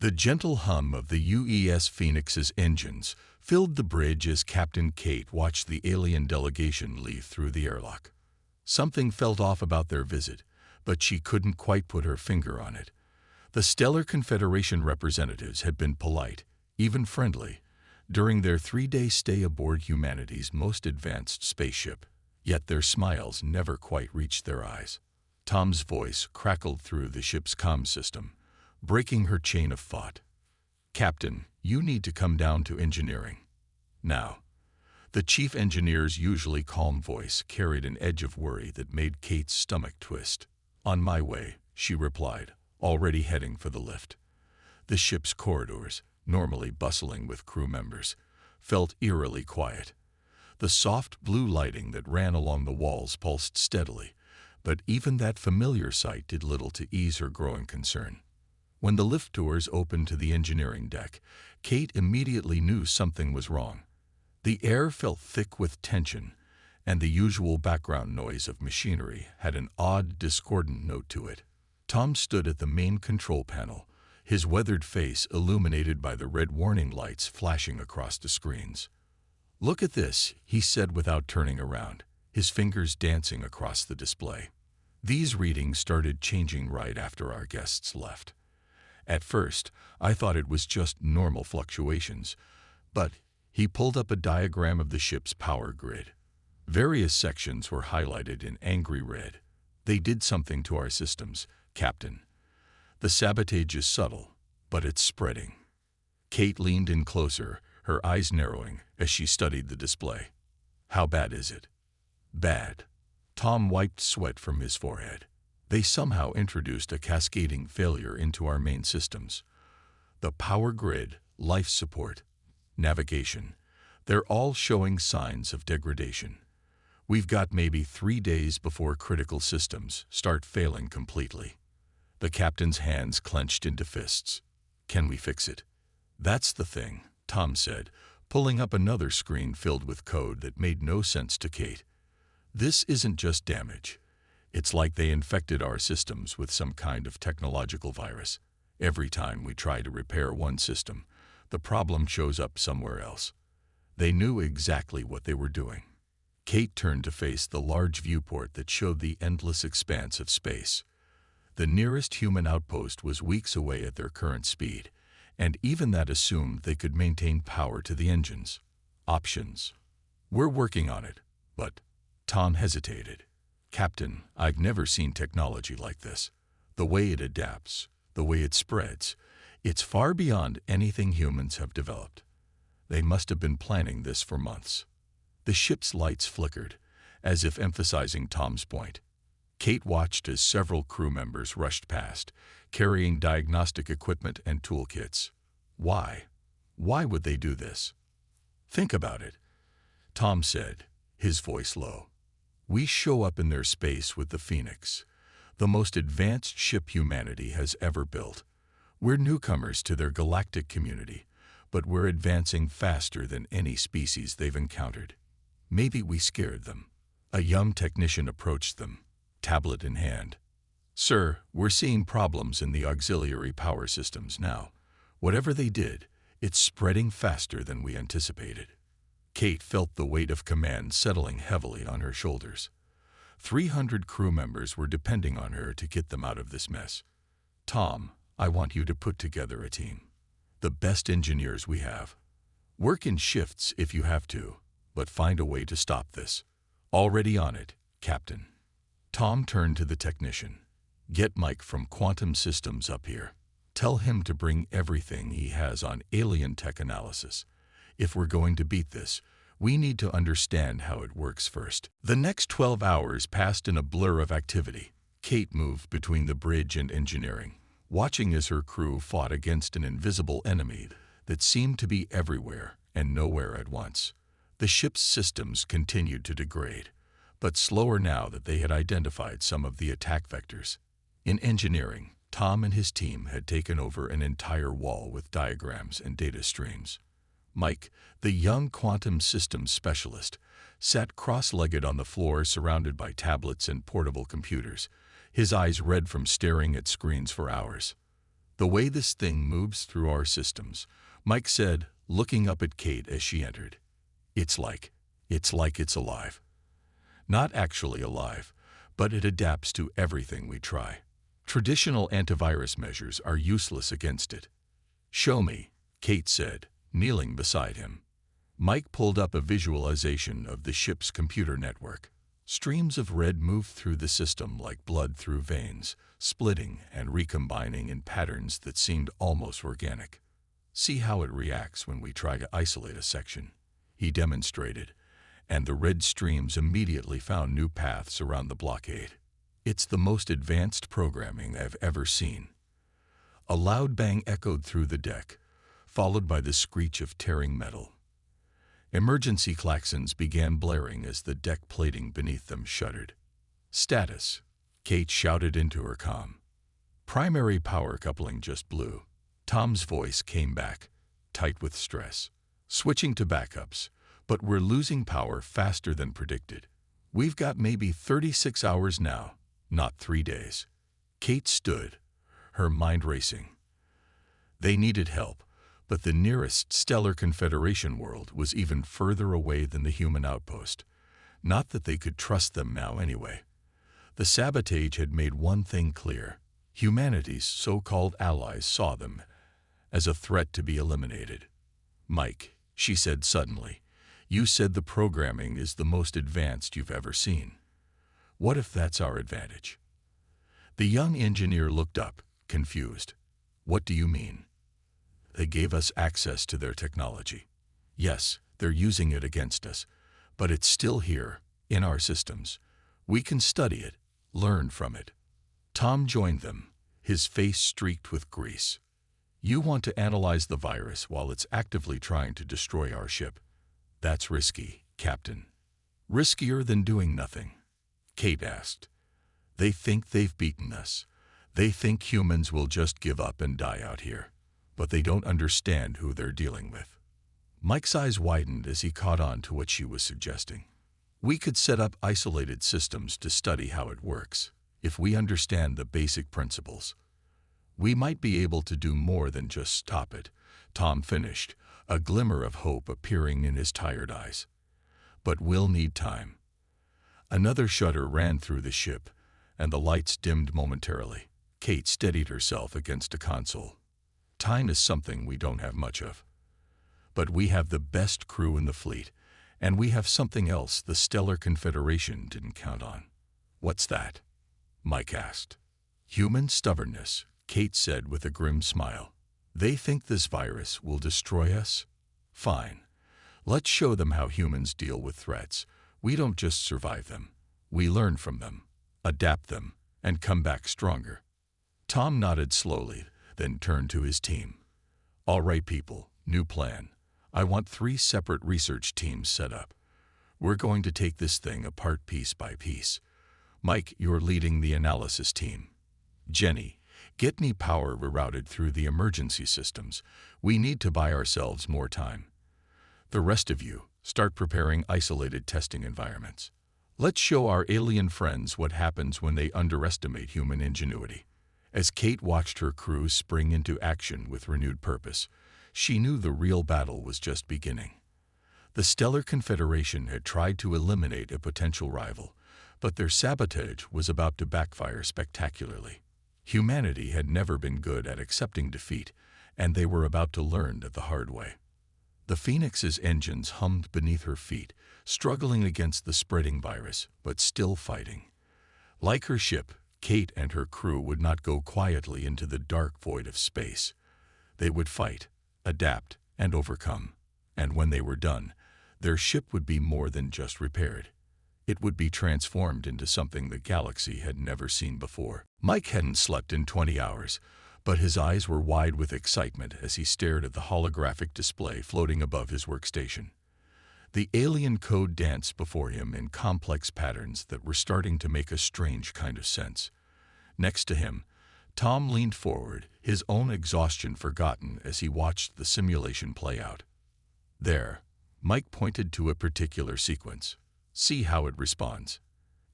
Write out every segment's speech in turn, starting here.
The gentle hum of the UES Phoenix's engines filled the bridge as Captain Kate watched the alien delegation leave through the airlock. Something felt off about their visit, but she couldn't quite put her finger on it. The Stellar Confederation representatives had been polite, even friendly, during their 3-day stay aboard humanity's most advanced spaceship, yet their smiles never quite reached their eyes. Tom's voice crackled through the ship's comm system, breaking her chain of thought. "Captain, you need to come down to engineering. Now." The chief engineer's usually calm voice carried an edge of worry that made Kate's stomach twist. "On my way," she replied, already heading for the lift. The ship's corridors, normally bustling with crew members, felt eerily quiet. The soft blue lighting that ran along the walls pulsed steadily, but even that familiar sight did little to ease her growing concern. When the lift doors opened to the engineering deck, Kate immediately knew something was wrong. The air felt thick with tension, and the usual background noise of machinery had an odd, discordant note to it. Tom stood at the main control panel, his weathered face illuminated by the red warning lights flashing across the screens. "Look at this," he said without turning around, his fingers dancing across the display. These readings started changing right after our guests left. At first, I thought it was just normal fluctuations, but he pulled up a diagram of the ship's power grid. Various sections were highlighted in angry red. "They did something to our systems, Captain. The sabotage is subtle, but it's spreading." Kate leaned in closer, her eyes narrowing as she studied the display. "How bad is it?" "Bad." Tom wiped sweat from his forehead. "They somehow introduced a cascading failure into our main systems. The power grid, life support, navigation, they're all showing signs of degradation. We've got maybe 3 days before critical systems start failing completely." The captain's hands clenched into fists. "Can we fix it?" "That's the thing," Tom said, pulling up another screen filled with code that made no sense to Kate. "This isn't just damage. It's like they infected our systems with some kind of technological virus. Every time we try to repair one system, the problem shows up somewhere else." They knew exactly what they were doing. Kate turned to face the large viewport that showed the endless expanse of space. The nearest human outpost was weeks away at their current speed, and even that assumed they could maintain power to the engines. Options. "We're working on it, but—" Tom hesitated. "Captain, I've never seen technology like this. The way it adapts, the way it spreads, it's far beyond anything humans have developed. They must have been planning this for months." The ship's lights flickered, as if emphasizing Tom's point. Kate watched as several crew members rushed past, carrying diagnostic equipment and toolkits. Why? Why would they do this? "Think about it," Tom said, his voice low. "We show up in their space with the Phoenix, the most advanced ship humanity has ever built. We're newcomers to their galactic community, but we're advancing faster than any species they've encountered. Maybe we scared them." A young technician approached them, tablet in hand. "Sir, we're seeing problems in the auxiliary power systems now. Whatever they did, it's spreading faster than we anticipated." Kate felt the weight of command settling heavily on her shoulders. 300 crew members were depending on her to get them out of this mess. "Tom, I want you to put together a team. The best engineers we have. Work in shifts if you have to, but find a way to stop this." "Already on it, Captain." Tom turned to the technician. "Get Mike from Quantum Systems up here. Tell him to bring everything he has on alien tech analysis. If we're going to beat this, we need to understand how it works first." The next 12 hours passed in a blur of activity. Kate moved between the bridge and engineering, watching as her crew fought against an invisible enemy that seemed to be everywhere and nowhere at once. The ship's systems continued to degrade, but slower now that they had identified some of the attack vectors. In engineering, Tom and his team had taken over an entire wall with diagrams and data streams. Mike, the young quantum systems specialist, sat cross-legged on the floor surrounded by tablets and portable computers, his eyes red from staring at screens for hours. The way this thing moves through our systems, Mike said, looking up at Kate as she entered. It's like it's alive. Not actually alive, but it adapts to everything we try. Traditional antivirus measures are useless against it. Show me, Kate said, kneeling beside him. Mike pulled up a visualization of the ship's computer network. Streams of red moved through the system like blood through veins, splitting and recombining in patterns that seemed almost organic. See how it reacts when we try to isolate a section, he demonstrated, and the red streams immediately found new paths around the blockade. It's the most advanced programming I've ever seen. A loud bang echoed through the deck, followed by the screech of tearing metal. Emergency klaxons began blaring as the deck plating beneath them shuddered. Status, Kate shouted into her comm. Primary power coupling just blew. Tom's voice came back, tight with stress. Switching to backups, but we're losing power faster than predicted. We've got maybe 36 hours now, not 3 days. Kate stood, her mind racing. They needed help, but the nearest stellar Confederation world was even further away than the human outpost. Not that they could trust them now anyway. The sabotage had made one thing clear. Humanity's so-called allies saw them as a threat to be eliminated. Mike, she said suddenly, you said the programming is the most advanced you've ever seen. What if that's our advantage? The young engineer looked up, confused. What do you mean? They gave us access to their technology. Yes, they're using it against us, but it's still here, in our systems. We can study it, learn from it. Tom joined them, his face streaked with grease. You want to analyze the virus while it's actively trying to destroy our ship. That's risky, Captain. Riskier than doing nothing. Kate asked. They think they've beaten us. They think humans will just give up and die out here. But they don't understand who they're dealing with. Mike's eyes widened as he caught on to what she was suggesting. We could set up isolated systems to study how it works. If we understand the basic principles, we might be able to do more than just stop it, Tom finished, a glimmer of hope appearing in his tired eyes. But we'll need time. Another shudder ran through the ship, and the lights dimmed momentarily. Kate steadied herself against a console. Time is something we don't have much of. But we have the best crew in the fleet, and we have something else the Stellar Confederation didn't count on. What's that? Mike asked. Human stubbornness, Kate said with a grim smile. They think this virus will destroy us? Fine. Let's show them how humans deal with threats. We don't just survive them. We learn from them, adapt them, and come back stronger. Tom nodded slowly, then turned to his team. All right, people, new plan. I want 3 separate research teams set up. We're going to take this thing apart piece by piece. Mike, you're leading the analysis team. Jenny, get me power rerouted through the emergency systems. We need to buy ourselves more time. The rest of you, start preparing isolated testing environments. Let's show our alien friends what happens when they underestimate human ingenuity. As Kate watched her crew spring into action with renewed purpose, she knew the real battle was just beginning. The Stellar Confederation had tried to eliminate a potential rival, but their sabotage was about to backfire spectacularly. Humanity had never been good at accepting defeat, and they were about to learn it the hard way. The Phoenix's engines hummed beneath her feet, struggling against the spreading virus, but still fighting. Like her ship, Kate and her crew would not go quietly into the dark void of space. They would fight, adapt, and overcome. And when they were done, their ship would be more than just repaired. It would be transformed into something the galaxy had never seen before. Mike hadn't slept in 20 hours, but his eyes were wide with excitement as he stared at the holographic display floating above his workstation. The alien code danced before him in complex patterns that were starting to make a strange kind of sense. Next to him, Tom leaned forward, his own exhaustion forgotten as he watched the simulation play out. There, Mike pointed to a particular sequence. See how it responds.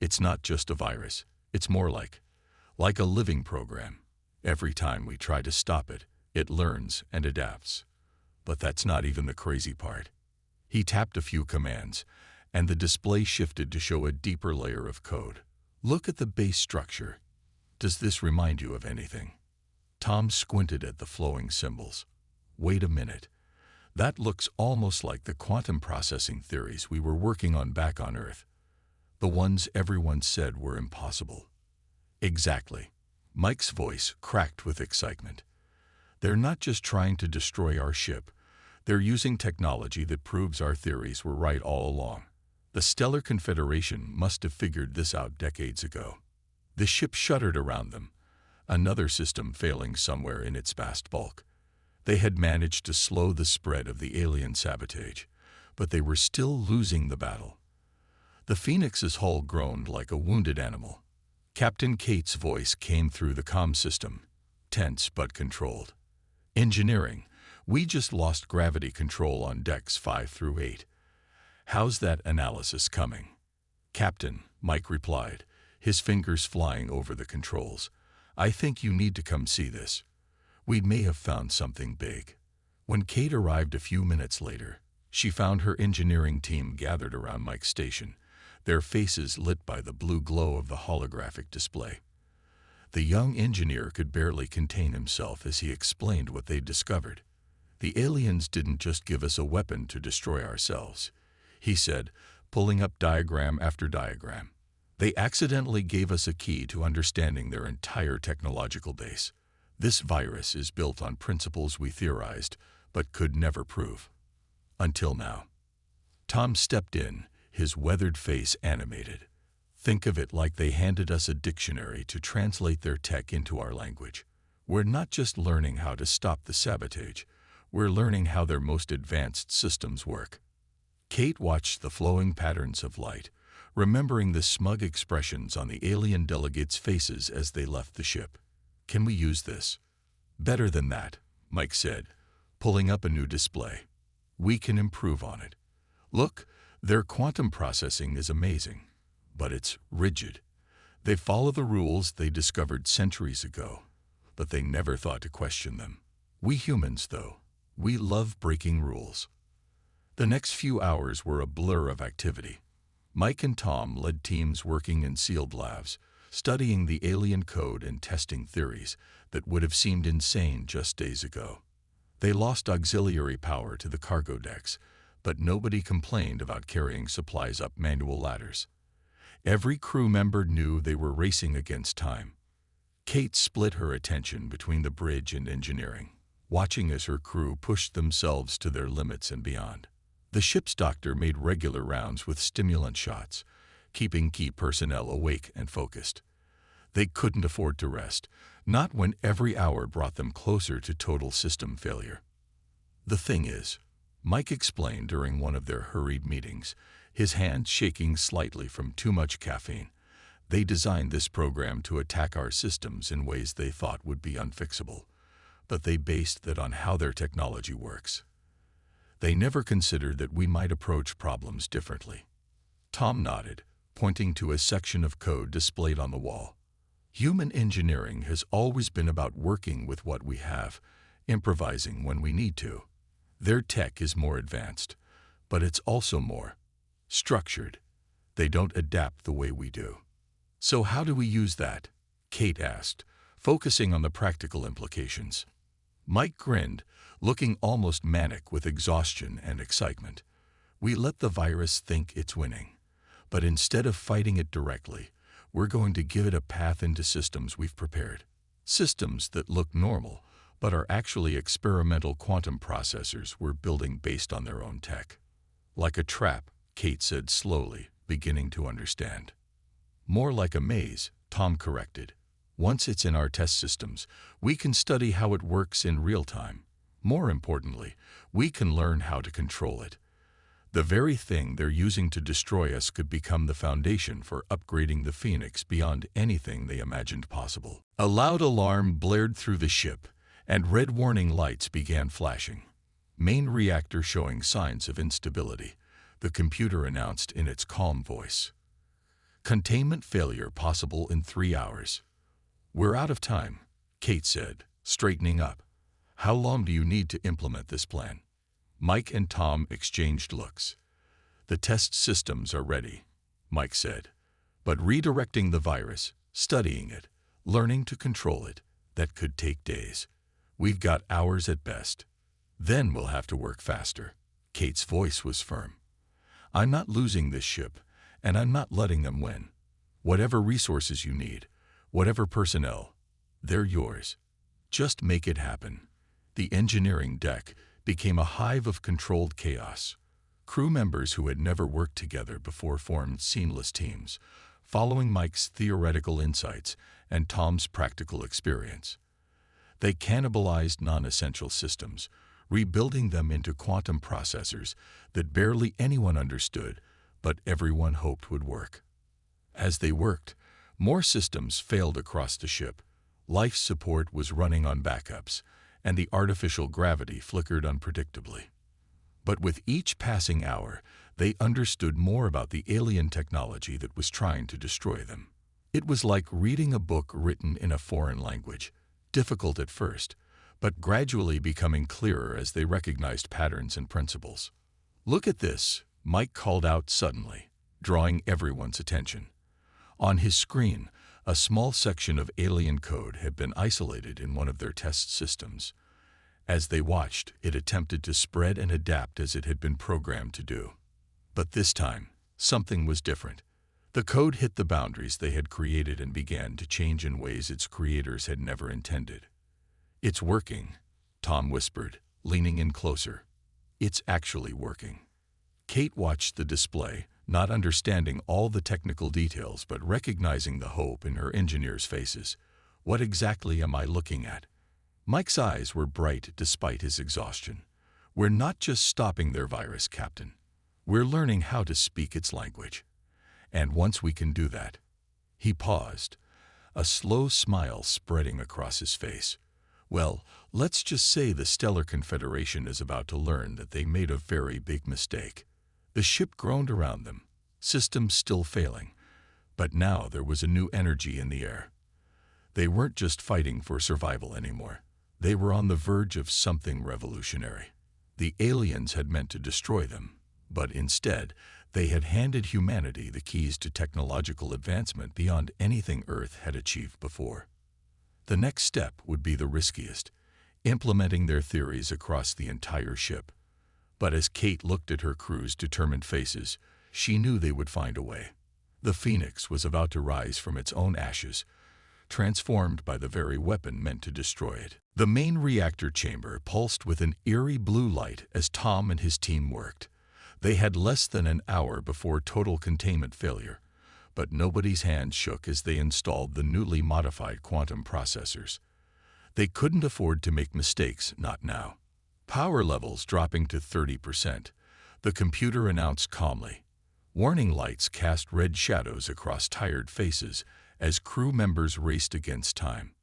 It's not just a virus. It's more like a living program. Every time we try to stop it, it learns and adapts. But that's not even the crazy part. He tapped a few commands, and the display shifted to show a deeper layer of code. Look at the base structure. Does this remind you of anything? Tom squinted at the flowing symbols. Wait a minute. That looks almost like the quantum processing theories we were working on back on Earth. The ones everyone said were impossible. Exactly. Mike's voice cracked with excitement. They're not just trying to destroy our ship. They're using technology that proves our theories were right all along. The Stellar Confederation must have figured this out decades ago. The ship shuddered around them, another system failing somewhere in its vast bulk. They had managed to slow the spread of the alien sabotage, but they were still losing the battle. The Phoenix's hull groaned like a wounded animal. Captain Kate's voice came through the comm system, tense but controlled. Engineering, we just lost gravity control on decks 5 through 8. How's that analysis coming? Captain, Mike replied, his fingers flying over the controls. I think you need to come see this. We may have found something big. When Kate arrived a few minutes later, she found her engineering team gathered around Mike's station, their faces lit by the blue glow of the holographic display. The young engineer could barely contain himself as he explained what they'd discovered. The aliens didn't just give us a weapon to destroy ourselves, he said, pulling up diagram after diagram. They accidentally gave us a key to understanding their entire technological base. This virus is built on principles we theorized, but could never prove. Until now. Tom stepped in, his weathered face animated. Think of it like they handed us a dictionary to translate their tech into our language. We're not just learning how to stop the sabotage, we're learning how their most advanced systems work. Kate watched the flowing patterns of light, remembering the smug expressions on the alien delegates' faces as they left the ship. Can we use this? Better than that, Mike said, pulling up a new display. We can improve on it. Look, their quantum processing is amazing, but it's rigid. They follow the rules they discovered centuries ago, but they never thought to question them. We humans, though, we love breaking rules. The next few hours were a blur of activity. Mike and Tom led teams working in sealed labs, studying the alien code and testing theories that would have seemed insane just days ago. They lost auxiliary power to the cargo decks, but nobody complained about carrying supplies up manual ladders. Every crew member knew they were racing against time. Kate split her attention between the bridge and engineering, watching as her crew pushed themselves to their limits and beyond. The ship's doctor made regular rounds with stimulant shots, keeping key personnel awake and focused. They couldn't afford to rest, not when every hour brought them closer to total system failure. The thing is, Mike explained during one of their hurried meetings, his hand shaking slightly from too much caffeine, they designed this program to attack our systems in ways they thought would be unfixable, but they based that on how their technology works. They never considered that we might approach problems differently. Tom nodded, pointing to a section of code displayed on the wall. Human engineering has always been about working with what we have, improvising when we need to. Their tech is more advanced, but it's also more structured. They don't adapt the way we do. So how do we use that? Kate asked, focusing on the practical implications. Mike grinned, looking almost manic with exhaustion and excitement. We let the virus think it's winning, but instead of fighting it directly, we're going to give it a path into systems we've prepared. Systems that look normal, but are actually experimental quantum processors we're building based on their own tech. Like a trap, Kate said slowly, beginning to understand. More like a maze, Tom corrected. Once it's in our test systems, we can study how it works in real time. More importantly, we can learn how to control it. The very thing they're using to destroy us could become the foundation for upgrading the Phoenix beyond anything they imagined possible. A loud alarm blared through the ship, and red warning lights began flashing. Main reactor showing signs of instability, the computer announced in its calm voice. Containment failure possible in 3 hours. We're out of time, Kate said, straightening up. "How long do you need to implement this plan?" Mike and Tom exchanged looks. "The test systems are ready," Mike said. "But redirecting the virus, studying it, learning to control it, that could take days. We've got hours at best. Then we'll have to work faster." Kate's voice was firm. "I'm not losing this ship, and I'm not letting them win. Whatever resources you need, whatever personnel, they're yours. Just make it happen." The engineering deck became a hive of controlled chaos. Crew members who had never worked together before formed seamless teams, following Mike's theoretical insights and Tom's practical experience. They cannibalized non-essential systems, rebuilding them into quantum processors that barely anyone understood, but everyone hoped would work. As they worked, more systems failed across the ship. Life support was running on backups, and the artificial gravity flickered unpredictably. But with each passing hour, they understood more about the alien technology that was trying to destroy them. It was like reading a book written in a foreign language, difficult at first, but gradually becoming clearer as they recognized patterns and principles. "Look at this," Mike called out suddenly, drawing everyone's attention. On his screen, a small section of alien code had been isolated in one of their test systems. As they watched, it attempted to spread and adapt as it had been programmed to do. But this time, something was different. The code hit the boundaries they had created and began to change in ways its creators had never intended. "It's working," Tom whispered, leaning in closer. "It's actually working." Kate watched the display, not understanding all the technical details but recognizing the hope in her engineers' faces. "What exactly am I looking at?" Mike's eyes were bright despite his exhaustion. "We're not just stopping their virus, Captain. We're learning how to speak its language. And once we can do that—" He paused, a slow smile spreading across his face. "Well, let's just say the Stellar Confederation is about to learn that they made a very big mistake." The ship groaned around them, systems still failing, but now there was a new energy in the air. They weren't just fighting for survival anymore. They were on the verge of something revolutionary. The aliens had meant to destroy them, but instead, they had handed humanity the keys to technological advancement beyond anything Earth had achieved before. The next step would be the riskiest, implementing their theories across the entire ship. But as Kate looked at her crew's determined faces, she knew they would find a way. The Phoenix was about to rise from its own ashes, transformed by the very weapon meant to destroy it. The main reactor chamber pulsed with an eerie blue light as Tom and his team worked. They had less than an hour before total containment failure, but nobody's hands shook as they installed the newly modified quantum processors. They couldn't afford to make mistakes, not now. Power levels dropping to 30%, the computer announced calmly. Warning lights cast red shadows across tired faces as crew members raced against time.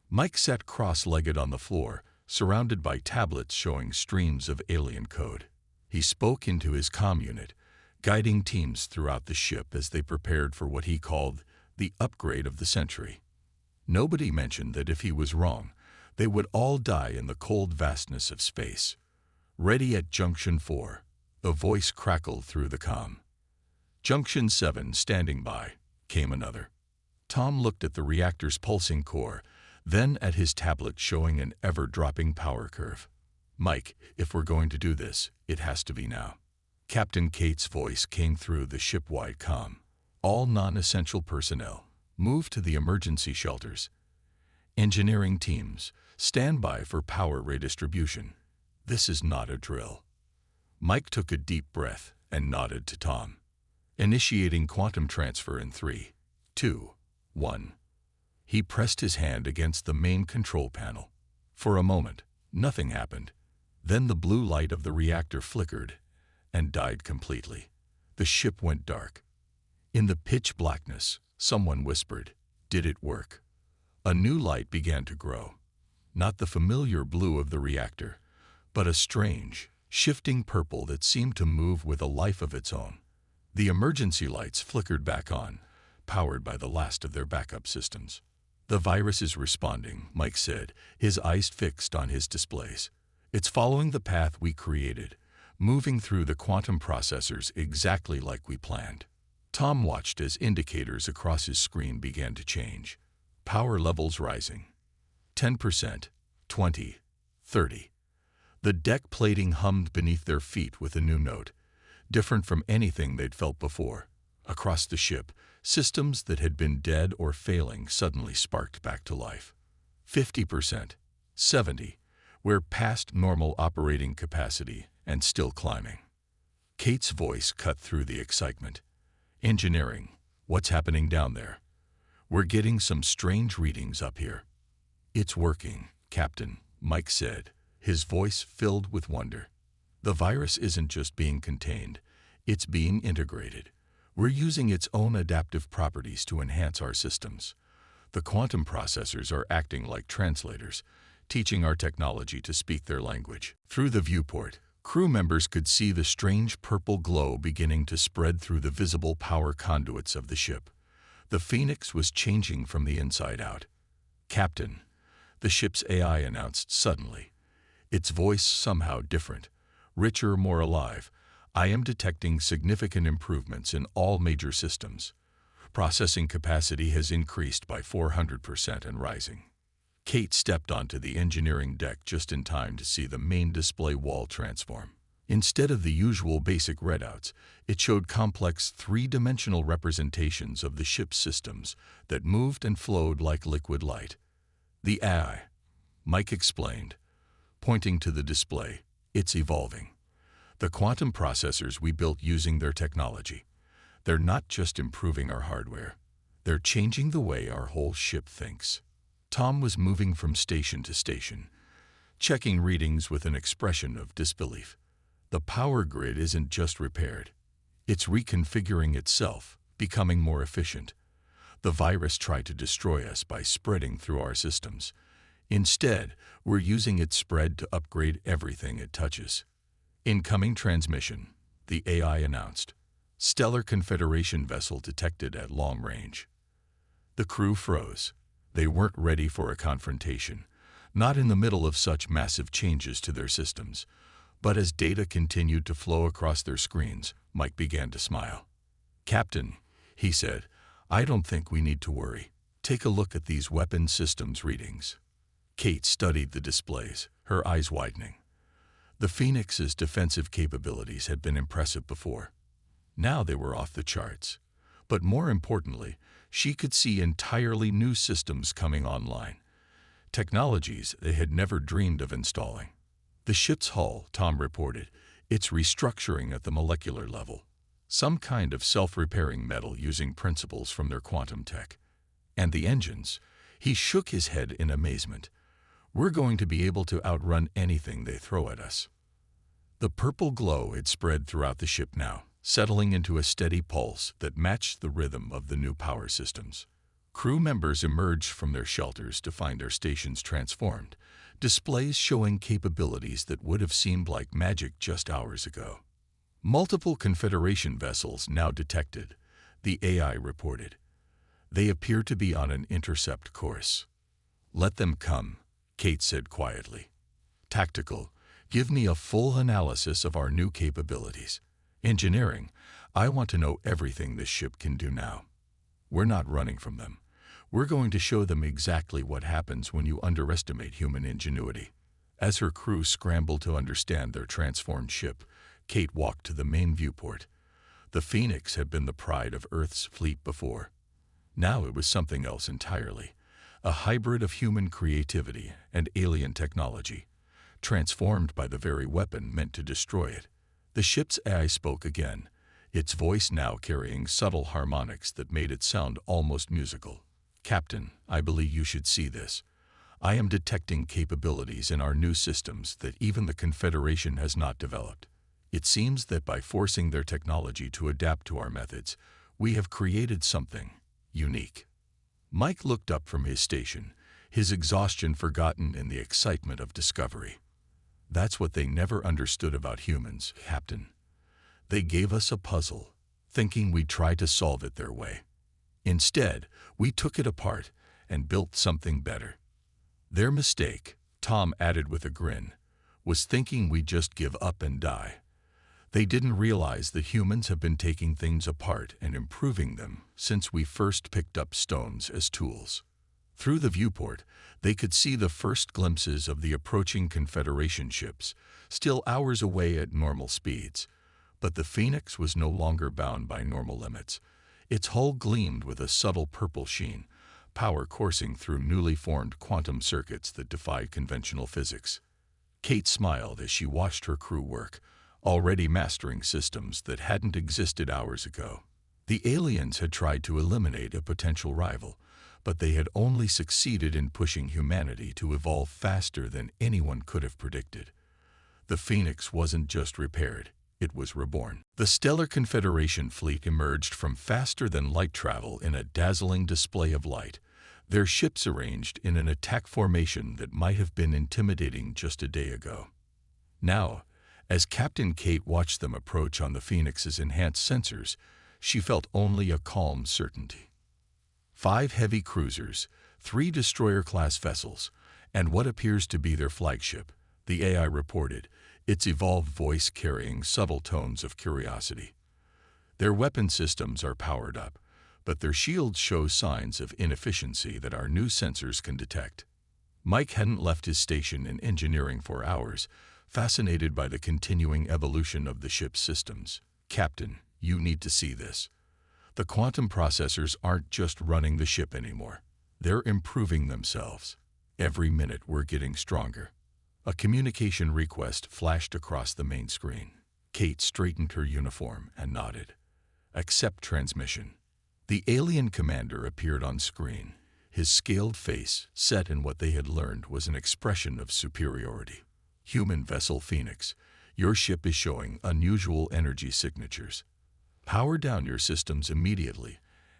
Mike sat cross-legged on the floor, surrounded by tablets showing streams of alien code. He spoke into his comm unit, guiding teams throughout the ship as they prepared for what he called the upgrade of the century. Nobody mentioned that if he was wrong, they would all die in the cold vastness of space. "Ready at Junction 4, a voice crackled through the comm. "Junction 7 standing by," came another. Tom looked at the reactor's pulsing core, then at his tablet showing an ever-dropping power curve. "Mike, if we're going to do this, it has to be now." Captain Kate's voice came through the ship-wide comm. "All non-essential personnel, move to the emergency shelters. Engineering teams, stand by for power redistribution. This is not a drill." Mike took a deep breath and nodded to Tom. "Initiating quantum transfer in 3, 2, 1. He pressed his hand against the main control panel. For a moment, nothing happened. Then the blue light of the reactor flickered and died completely. The ship went dark. In the pitch blackness, someone whispered, "Did it work?" A new light began to grow. Not the familiar blue of the reactor, but a strange, shifting purple that seemed to move with a life of its own. The emergency lights flickered back on, powered by the last of their backup systems. "The virus is responding," Mike said, his eyes fixed on his displays. "It's following the path we created, moving through the quantum processors exactly like we planned." Tom watched as indicators across his screen began to change. Power levels rising. 10%, 20, 30. The deck plating hummed beneath their feet with a new note, different from anything they'd felt before. Across the ship, systems that had been dead or failing suddenly sparked back to life. 50%, 70. We're past normal operating capacity and still climbing. Kate's voice cut through the excitement. "Engineering, what's happening down there? We're getting some strange readings up here." "It's working, Captain," Mike said, his voice filled with wonder. "The virus isn't just being contained, it's being integrated. We're using its own adaptive properties to enhance our systems. The quantum processors are acting like translators, teaching our technology to speak their language." Through the viewport, crew members could see the strange purple glow beginning to spread through the visible power conduits of the ship. The Phoenix was changing from the inside out. "Captain," the ship's AI announced suddenly, its voice somehow different, richer, more alive, "I am detecting significant improvements in all major systems. Processing capacity has increased by 400% and rising." Kate stepped onto the engineering deck just in time to see the main display wall transform. Instead of the usual basic readouts, it showed complex three-dimensional representations of the ship's systems that moved and flowed like liquid light. "The AI," Mike explained, pointing to the display, "it's evolving. The quantum processors we built using their technology, they're not just improving our hardware, they're changing the way our whole ship thinks." Tom was moving from station to station, checking readings with an expression of disbelief. The power grid isn't just repaired, it's reconfiguring itself, becoming more efficient. The virus tried to destroy us by spreading through our systems. Instead, we're using its spread to upgrade everything it touches. "Incoming transmission," the AI announced. "Stellar Confederation vessel detected at long range." The crew froze. They weren't ready for a confrontation, not in the middle of such massive changes to their systems. But as data continued to flow across their screens, Mike began to smile. "Captain," he said, "I don't think we need to worry. Take a look at these weapon systems readings." Kate studied the displays, her eyes widening. The Phoenix's defensive capabilities had been impressive before. Now they were off the charts. But more importantly, she could see entirely new systems coming online, technologies they had never dreamed of installing. "The ship's hull," Tom reported, "it's restructuring at the molecular level. Some kind of self-repairing metal using principles from their quantum tech. And the engines," he shook his head in amazement, "we're going to be able to outrun anything they throw at us." The purple glow had spread throughout the ship now, settling into a steady pulse that matched the rhythm of the new power systems. Crew members emerged from their shelters to find their stations transformed, displays showing capabilities that would have seemed like magic just hours ago. "Multiple Confederation vessels now detected," the AI reported. "They appear to be on an intercept course." "Let them come," Kate said quietly. "Tactical, give me a full analysis of our new capabilities. Engineering, I want to know everything this ship can do now. We're not running from them. We're going to show them exactly what happens when you underestimate human ingenuity." As her crew scrambled to understand their transformed ship, Kate walked to the main viewport. The Phoenix had been the pride of Earth's fleet before. Now it was something else entirely, a hybrid of human creativity and alien technology, transformed by the very weapon meant to destroy it. The ship's AI spoke again, its voice now carrying subtle harmonics that made it sound almost musical. "Captain, I believe you should see this. I am detecting capabilities in our new systems that even the Confederation has not developed. It seems that by forcing their technology to adapt to our methods, we have created something unique." Mike looked up from his station, his exhaustion forgotten in the excitement of discovery. "That's what they never understood about humans, Captain. They gave us a puzzle, thinking we'd try to solve it their way. Instead, we took it apart and built something better. Their mistake, Tom added with a grin, was thinking we'd just give up and die. They didn't realize that humans have been taking things apart and improving them since we first picked up stones as tools. Through the viewport, they could see the first glimpses of the approaching Confederation ships, still hours away at normal speeds. But the Phoenix was no longer bound by normal limits. Its hull gleamed with a subtle purple sheen, power coursing through newly formed quantum circuits that defied conventional physics. Kate smiled as she watched her crew work, already mastering systems that hadn't existed hours ago. The aliens had tried to eliminate a potential rival, but they had only succeeded in pushing humanity to evolve faster than anyone could have predicted. The Phoenix wasn't just repaired, it was reborn. The Stellar Confederation fleet emerged from faster-than-light travel in a dazzling display of light, their ships arranged in an attack formation that might have been intimidating just a day ago. Now, as Captain Kate watched them approach on the Phoenix's enhanced sensors, she felt only a calm certainty. 5 heavy cruisers, 3 destroyer-class vessels, and what appears to be their flagship, the AI reported, its evolved voice carrying subtle tones of curiosity. Their weapon systems are powered up, but their shields show signs of inefficiency that our new sensors can detect. Mike hadn't left his station in engineering for hours, fascinated by the continuing evolution of the ship's systems. "Captain, you need to see this. The quantum processors aren't just running the ship anymore. They're improving themselves. Every minute we're getting stronger." A communication request flashed across the main screen. Kate straightened her uniform and nodded. "Accept transmission." The alien commander appeared on screen. His scaled face, set in what they had learned, was an expression of superiority. "Human vessel Phoenix, your ship is showing unusual energy signatures. Power down your systems immediately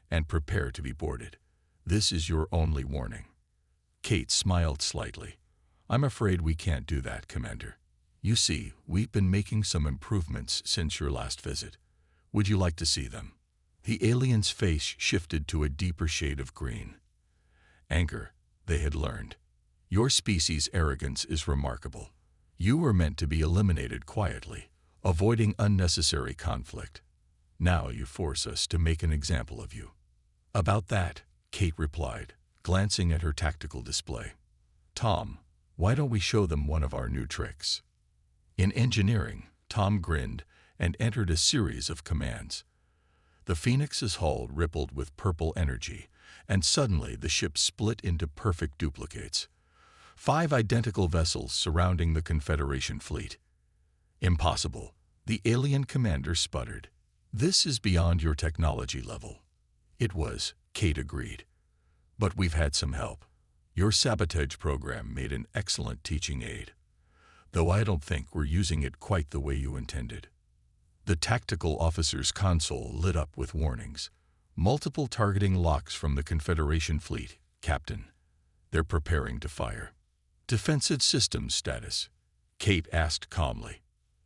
and prepare to be boarded. This is your only warning." Kate smiled slightly. "I'm afraid we can't do that, Commander. You see, we've been making some improvements since your last visit. Would you like to see them?" The alien's face shifted to a deeper shade of green. Anger, they had learned. Your species' arrogance is remarkable. You were meant to be eliminated quietly, avoiding unnecessary conflict. Now you force us to make an example of you. "About that," Kate replied, glancing at her tactical display. "Tom, why don't we show them one of our new tricks?" In engineering, Tom grinned and entered a series of commands. The Phoenix's hull rippled with purple energy, and suddenly the ship split into perfect duplicates. 5 identical vessels surrounding the Confederation fleet. "Impossible," the alien commander sputtered. "This is beyond your technology level." It was, Kate agreed. "But we've had some help. Your sabotage program made an excellent teaching aid, though I don't think we're using it quite the way you intended." The tactical officer's console lit up with warnings. "Multiple targeting locks from the Confederation fleet, Captain. They're preparing to fire." "Defensive systems status?" Kate asked calmly.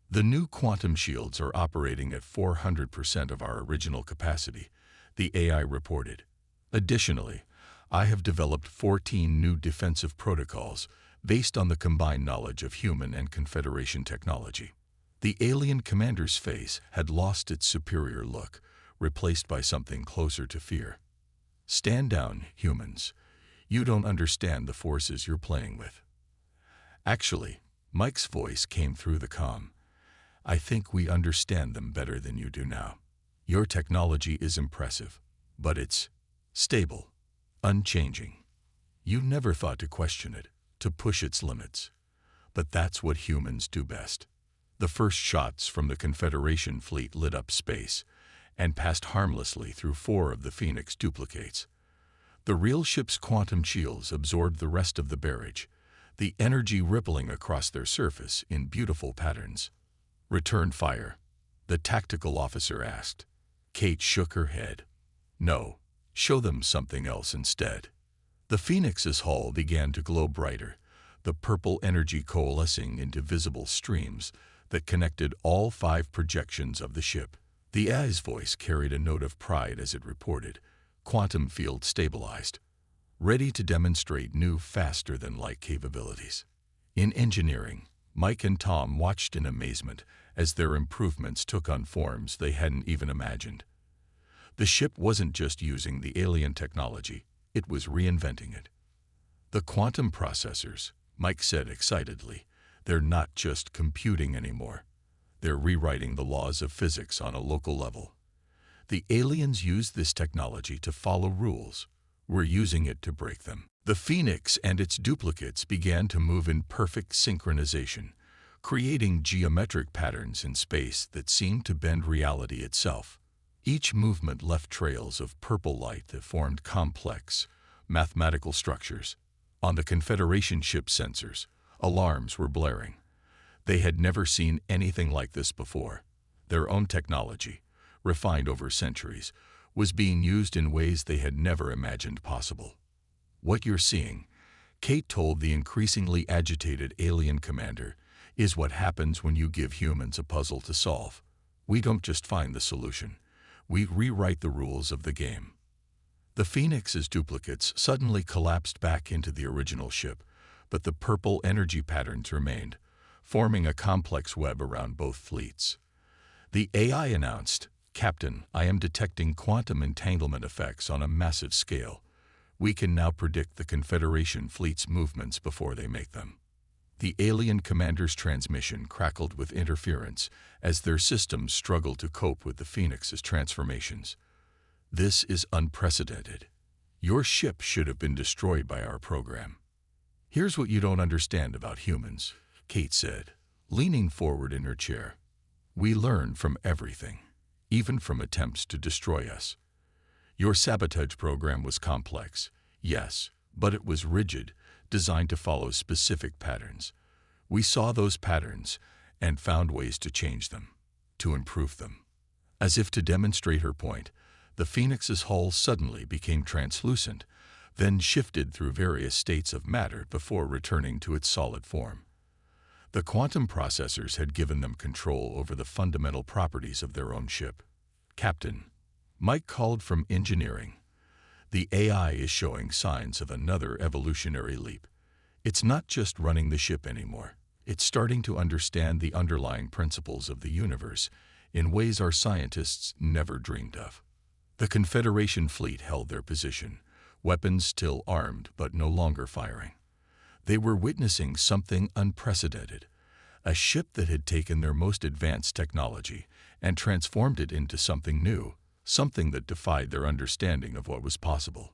"The new quantum shields are operating at 400% of our original capacity," the AI reported. "Additionally, I have developed 14 new defensive protocols based on the combined knowledge of human and Confederation technology." The alien commander's face had lost its superior look, replaced by something closer to fear. "Stand down, humans. You don't understand the forces you're playing with." "Actually," Mike's voice came through the comm, "I think we understand them better than you do now. Your technology is impressive, but it's stable, unchanging. You never thought to question it, to push its limits. But that's what humans do best." The first shots from the Confederation fleet lit up space and passed harmlessly through 4 of the Phoenix duplicates. The real ship's quantum shields absorbed the rest of the barrage, the energy rippling across their surface in beautiful patterns. "Return fire?" the tactical officer asked. Kate shook her head. "No, show them something else instead." The Phoenix's hull began to glow brighter, the purple energy coalescing into visible streams that connected all 5 projections of the ship. The AI's voice carried a note of pride as it reported, "Quantum field stabilized. ready to demonstrate new faster-than-light capabilities. In engineering, Mike and Tom watched in amazement as their improvements took on forms they hadn't even imagined. The ship wasn't just using the alien technology, it was reinventing it. The quantum processors, Mike said excitedly, they're not just computing anymore. They're rewriting the laws of physics on a local level. The aliens use this technology to follow rules. We're using it to break them. The Phoenix and its duplicates began to move in perfect synchronization, creating geometric patterns in space that seemed to bend reality itself. Each movement left trails of purple light that formed complex, mathematical structures. On the Confederation ship sensors, alarms were blaring. They had never seen anything like this before. Their own technology, refined over centuries, was being used in ways they had never imagined possible. What you're seeing, Kate told the increasingly agitated alien commander, is what happens when you give humans a puzzle to solve. We don't just find the solution. We rewrite the rules of the game. The Phoenix's duplicates suddenly collapsed back into the original ship, but the purple energy patterns remained, forming a complex web around both fleets. The AI announced, "Captain, I am detecting quantum entanglement effects on a massive scale. We can now predict the Confederation fleet's movements before they make them." The alien commander's transmission crackled with interference as their systems struggled to cope with the Phoenix's transformations. "This is unprecedented. Your ship should have been destroyed by our program." "Here's what you don't understand about humans," Kate said, leaning forward in her chair. "We learn from everything, even from attempts to destroy us. Your sabotage program was complex, yes, but it was rigid, designed to follow specific patterns. We saw those patterns and found ways to change them, to improve them." As if to demonstrate her point, the Phoenix's hull suddenly became translucent, then shifted through various states of matter before returning to its solid form. The quantum processors had given them control over the fundamental properties of their own ship. "Captain," Mike called from engineering, "the AI is showing signs of another evolutionary leap. It's not just running the ship anymore. It's starting to understand the underlying principles of the universe in ways our scientists never dreamed of." The Confederation fleet held their position, weapons still armed but no longer firing. They were witnessing something unprecedented, a ship that had taken their most advanced technology and transformed it into something new, something that defied their understanding of what was possible.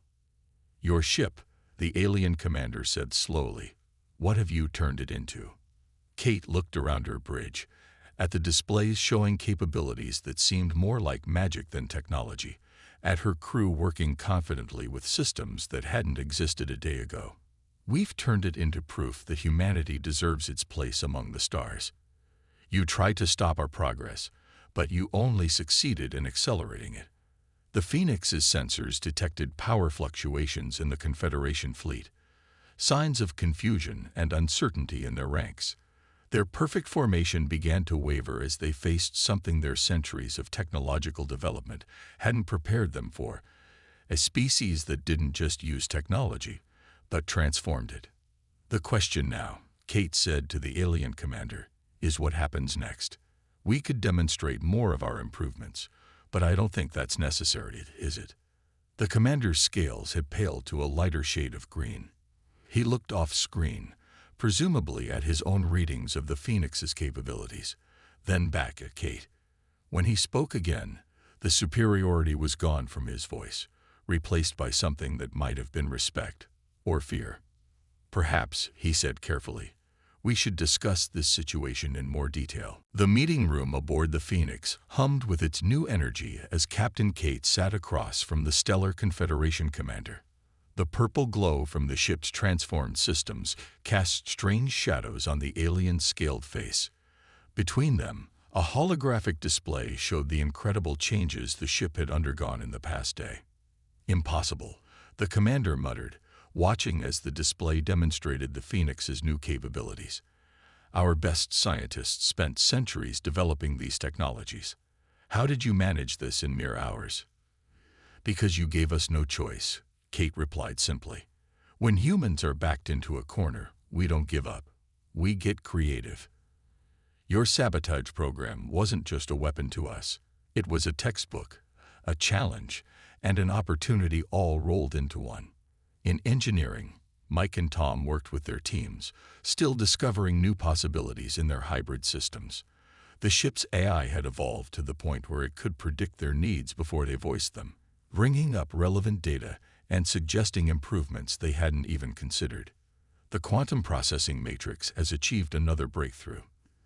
"Your ship," the alien commander said slowly, "what have you turned it into?" Kate looked around her bridge, at the displays showing capabilities that seemed more like magic than technology, at her crew working confidently with systems that hadn't existed a day ago. "We've turned it into proof that humanity deserves its place among the stars. You tried to stop our progress, but you only succeeded in accelerating it." The Phoenix's sensors detected power fluctuations in the Confederation fleet, signs of confusion and uncertainty in their ranks. Their perfect formation began to waver as they faced something their centuries of technological development hadn't prepared them for, a species that didn't just use technology, but transformed it. "The question now," Kate said to the alien commander, "is what happens next. We could demonstrate more of our improvements, but I don't think that's necessary, is it?" The commander's scales had paled to a lighter shade of green. He looked off-screen, presumably at his own readings of the Phoenix's capabilities, then back at Kate. When he spoke again, the superiority was gone from his voice, replaced by something that might have been respect or fear. "Perhaps," he said carefully, "we should discuss this situation in more detail." The meeting room aboard the Phoenix hummed with its new energy as Captain Kate sat across from the stellar Confederation commander. The purple glow from the ship's transformed systems cast strange shadows on the alien's scaled face. Between them, a holographic display showed the incredible changes the ship had undergone in the past day. "Impossible," the commander muttered, watching as the display demonstrated the Phoenix's new capabilities. "Our best scientists spent centuries developing these technologies. How did you manage this in mere hours?" "Because you gave us no choice," Kate replied simply. When humans are backed into a corner, we don't give up. We get creative. Your sabotage program wasn't just a weapon to us. It was a textbook, a challenge, and an opportunity all rolled into one. In engineering, Mike and Tom worked with their teams, still discovering new possibilities in their hybrid systems. The ship's AI had evolved to the point where it could predict their needs before they voiced them, bringing up relevant data and suggesting improvements they hadn't even considered. The quantum processing matrix has achieved another breakthrough.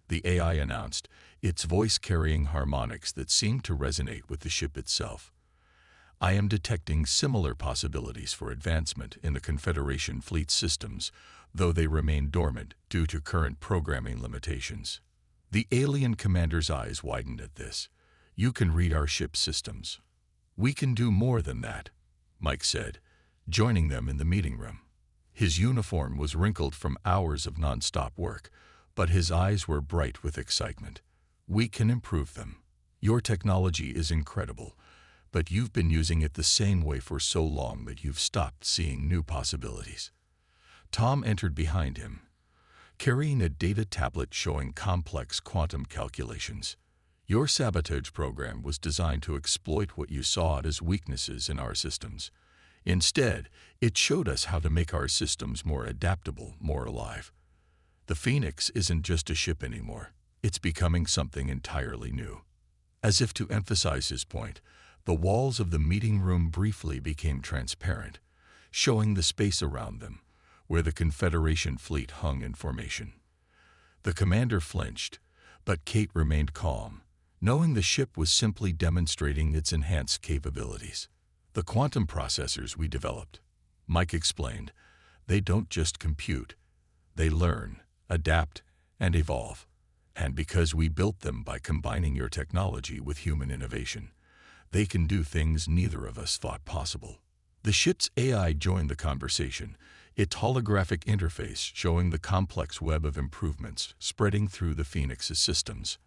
The AI announced, its voice carrying harmonics that seemed to resonate with the ship itself. I am detecting similar possibilities for advancement in the Confederation fleet systems, though they remain dormant due to current programming limitations. The alien commander's eyes widened at this. You can read our ship's systems. We can do more than that, Mike said, joining them in the meeting room. His uniform was wrinkled from hours of non-stop work, but his eyes were bright with excitement. We can improve them. Your technology is incredible, but you've been using it the same way for so long that you've stopped seeing new possibilities. Tom entered behind him, carrying a data tablet showing complex quantum calculations. Your sabotage program was designed to exploit what you saw as weaknesses in our systems. Instead, it showed us how to make our systems more adaptable, more alive. The Phoenix isn't just a ship anymore. It's becoming something entirely new. As if to emphasize his point, the walls of the meeting room briefly became transparent, showing the space around them, where the Confederation fleet hung in formation. The commander flinched, but Kate remained calm, knowing the ship was simply demonstrating its enhanced capabilities. The quantum processors we developed, Mike explained, they don't just compute, they learn, adapt, and evolve. And because we built them by combining your technology with human innovation, they can do things neither of us thought possible. The ship's AI joined the conversation, its holographic interface showing the complex web of improvements spreading through the Phoenix's systems.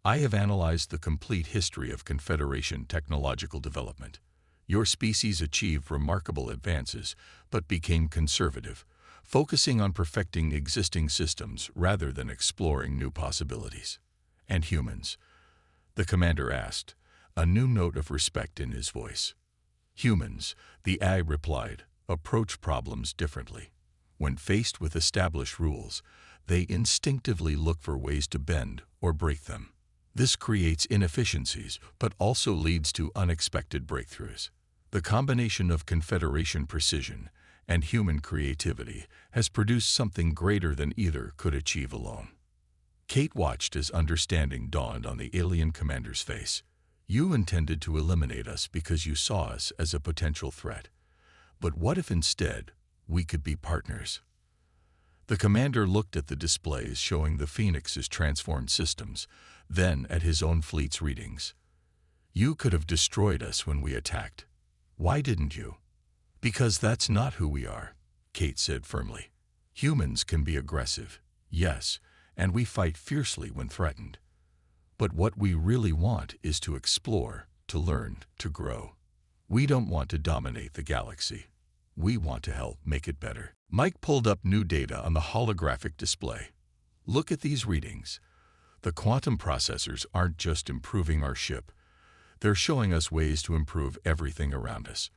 I have analyzed the complete history of Confederation technological development. Your species achieved remarkable advances, but became conservative, focusing on perfecting existing systems rather than exploring new possibilities. And humans? The commander asked, a new note of respect in his voice. Humans, the AI replied, approach problems differently. When faced with established rules, they instinctively look for ways to bend or break them. This creates inefficiencies, but also leads to unexpected breakthroughs. The combination of Confederation precision and human creativity has produced something greater than either could achieve alone. Kate watched as understanding dawned on the alien commander's face. You intended to eliminate us because you saw us as a potential threat. But what if instead we could be partners? The commander looked at the displays showing the Phoenix's transformed systems, then at his own fleet's readings. You could have destroyed us when we attacked. Why didn't you? Because that's not who we are, Kate said firmly. Humans can be aggressive, yes, and we fight fiercely when threatened. But what we really want is to explore, to learn, to grow. We don't want to dominate the galaxy. We want to help make it better. Mike pulled up new data on the holographic display. Look at these readings. The quantum processors aren't just improving our ship. They're showing us ways to improve everything around us.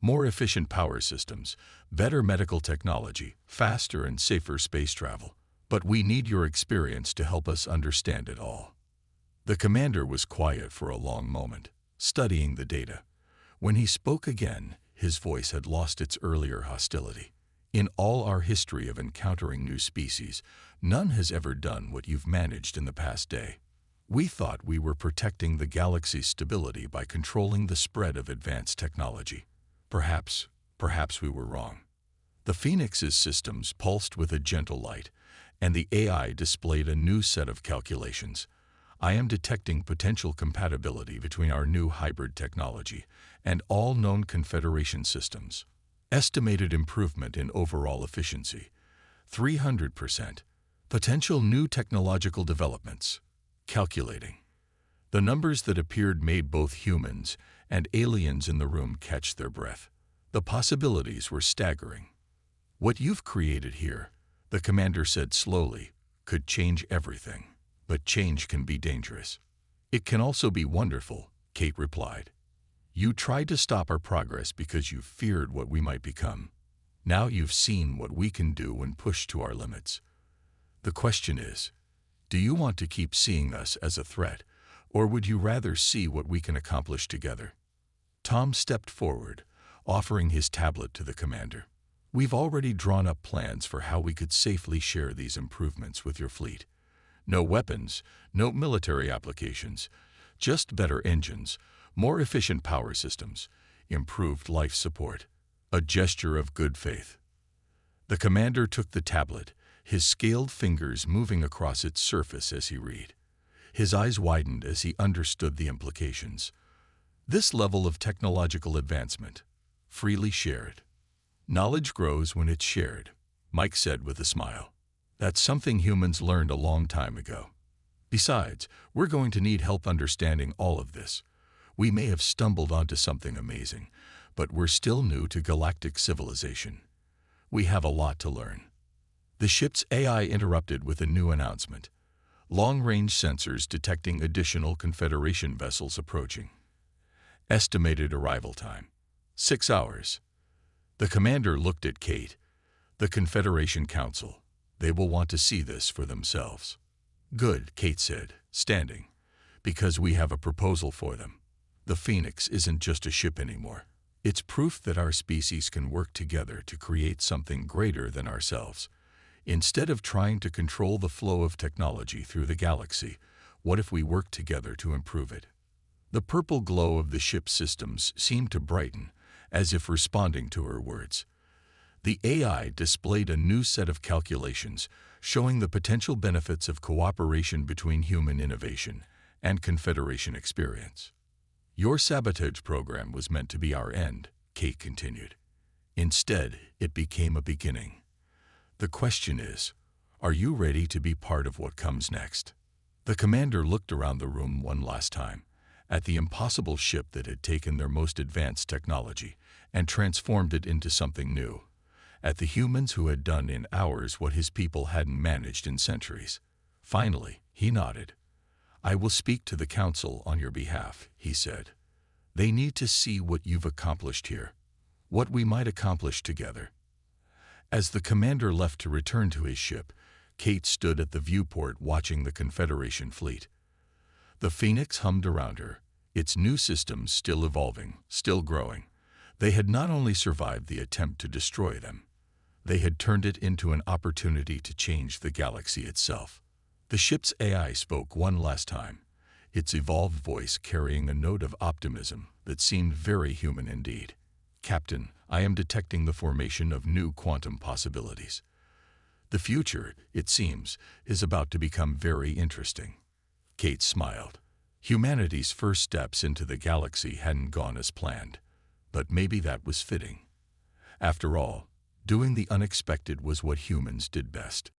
More efficient power systems, better medical technology, faster and safer space travel. But we need your experience to help us understand it all. The commander was quiet for a long moment, studying the data. When he spoke again, his voice had lost its earlier hostility. In all our history of encountering new species, none has ever done what you've managed in the past day. We thought we were protecting the galaxy's stability by controlling the spread of advanced technology. Perhaps we were wrong. The Phoenix's systems pulsed with a gentle light, and the AI displayed a new set of calculations. I am detecting potential compatibility between our new hybrid technology and all known Confederation systems. Estimated improvement in overall efficiency, 300%. Potential new technological developments. Calculating. The numbers that appeared made both humans and aliens in the room catch their breath. The possibilities were staggering. "What you've created here," the commander said slowly, "could change everything. But change can be dangerous." "It can also be wonderful," Kate replied. "You tried to stop our progress because you feared what we might become. Now you've seen what we can do when pushed to our limits. The question is, do you want to keep seeing us as a threat, or would you rather see what we can accomplish together?" Tom stepped forward, offering his tablet to the commander. "We've already drawn up plans for how we could safely share these improvements with your fleet. No weapons, no military applications, just better engines, more efficient power systems, improved life support. A gesture of good faith." The commander took the tablet, his scaled fingers moving across its surface as he read. His eyes widened as he understood the implications. This level of technological advancement, freely shared. "Knowledge grows when it's shared," Mike said with a smile. "That's something humans learned a long time ago. Besides, we're going to need help understanding all of this. We may have stumbled onto something amazing, but we're still new to galactic civilization. We have a lot to learn." The ship's AI interrupted with a new announcement. Long-range sensors detecting additional Confederation vessels approaching. Estimated arrival time: 6 hours. The commander looked at Kate. "The Confederation Council. They will want to see this for themselves." "Good," Kate said, standing, "because we have a proposal for them. The Phoenix isn't just a ship anymore. It's proof that our species can work together to create something greater than ourselves. Instead of trying to control the flow of technology through the galaxy, what if we work together to improve it?" The purple glow of the ship's systems seemed to brighten, as if responding to her words. The AI displayed a new set of calculations, showing the potential benefits of cooperation between human innovation and Confederation experience. "Your sabotage program was meant to be our end," Kate continued. "Instead, it became a beginning. The question is, are you ready to be part of what comes next?" The commander looked around the room one last time, at the impossible ship that had taken their most advanced technology and transformed it into something new, at the humans who had done in hours what his people hadn't managed in centuries. Finally, he nodded. "I will speak to the council on your behalf," he said. "They need to see what you've accomplished here, what we might accomplish together." As the commander left to return to his ship, Kate stood at the viewport watching the Confederation fleet. The Phoenix hummed around her, its new systems still evolving, still growing. They had not only survived the attempt to destroy them, they had turned it into an opportunity to change the galaxy itself. The ship's AI spoke one last time, its evolved voice carrying a note of optimism that seemed very human indeed. "Captain, I am detecting the formation of new quantum possibilities. The future, it seems, is about to become very interesting." Kate smiled. Humanity's first steps into the galaxy hadn't gone as planned, but maybe that was fitting. After all, doing the unexpected was what humans did best.